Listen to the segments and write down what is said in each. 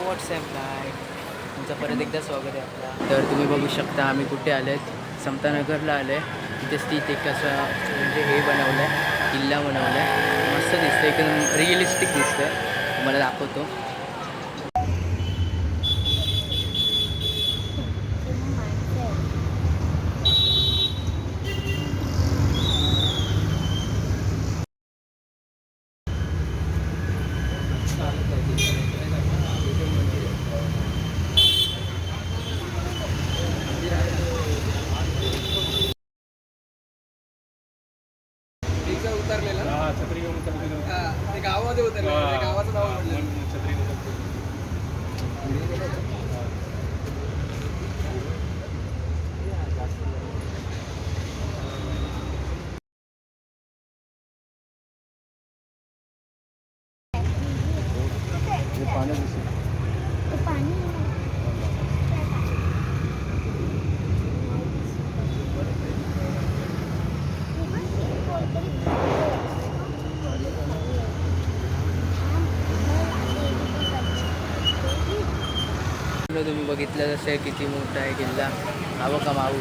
WhatsApp काय तुमचं परत एकदा स्वागत आहे आपला. तर तुम्ही बघू शकता आम्ही कुठे आलो आहेत. समतानगरला आलो आहे. तिथेच तिथे कसं म्हणजे हे बनवलं आहे, किल्ला बनवला आहे. मस्त दिसतं, एकदम रिअलिस्टिक दिसतं आहे. तुम्हाला दाखवतो. उतरलेला छत्री घेऊन ते गावामध्ये उतरलेलं, गावाचं नाव म्हटलं छत्री. तुम्ही बघितलं असेल किती मोठा आहे किल्ला. हा बघा माऊ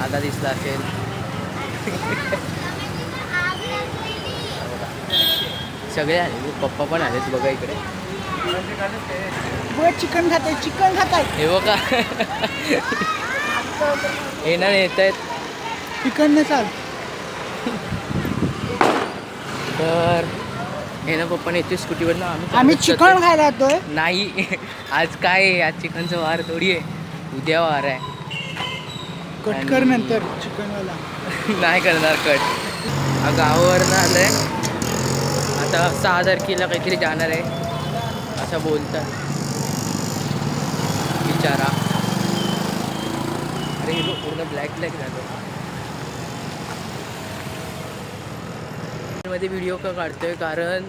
आता दिसला असेल. सगळे आले, पप्पा पण आलेत बघा इकडे. चिकन खात आहे हे बघा हे ना येत आहेत चिकन न चाल. तर हे ना पप्पाने येते स्कूटीवर ना. आम्ही चिकन खायला येतोय. नाही आज काय आहे, आज चिकनचा वार थोडी आहे, उद्या वार आहे. कट कर नंतर चिकनवाला. नाही करणार कट. हा गावावरनं आलं आहे. आता 6 तारखेला काहीतरी जाणार आहे असं बोलतात. विचारा. अरे हे पूर्ण ब्लॅक झालं. मध्ये व्हिडिओ का काढतोय कारण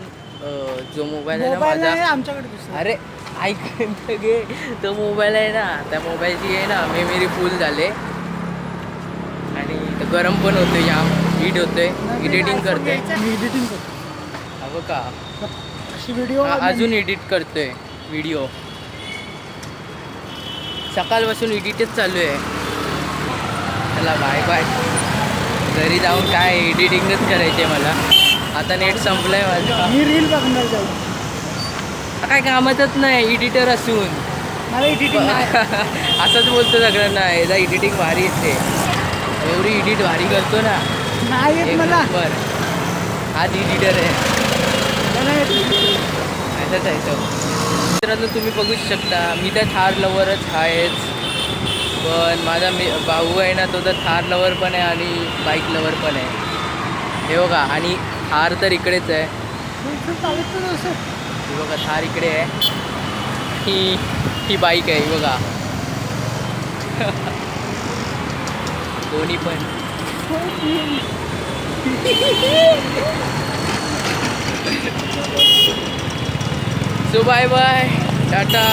जो मोबाईल आहे ना माझा, आमच्याकडे दुसरा. अरे ऐक घे, तो मोबाईल आहे ना, त्या मोबाईलची आहे ना मेमरी फुल झाले आणि गरम पण होतोय, जाम हीट होतोय. एडिटिंग करतोय. एडिटिंग करतो. अगं का अशी व्हिडिओ अजून एडिट करतोय व्हिडिओ. सकाळपासून एडिटच चालू आहे. चला बाय बाय. घरी जाऊन काय एडिटिंगच करायचे मला. आता नेट संपलंय माझं. मी रील बघणार जाऊ. काय कामातच नाही एडिटर असून. मला एडिटिंग असंच बोलतो सगळ्यांना. याचा एडिटिंग भारी येते, एवढी एडिट भारी करतो ना. नाही येत मला. बरं हाच एडिटर आहे. असंच आहे तो. मित्रांनो तुम्ही बघू शकता मी तर थार लवरच आहेच, पण माझा भाऊ आहे ना तो तर थार लवर पण आहे आणि बाईक लवर पण आहे. हे बघा, आणि थार तर इकडेच आहे. ही बघा थार इकडे आहे. ही बाईक आहे ही बघा. दोन्ही पण. So bye bye Tata.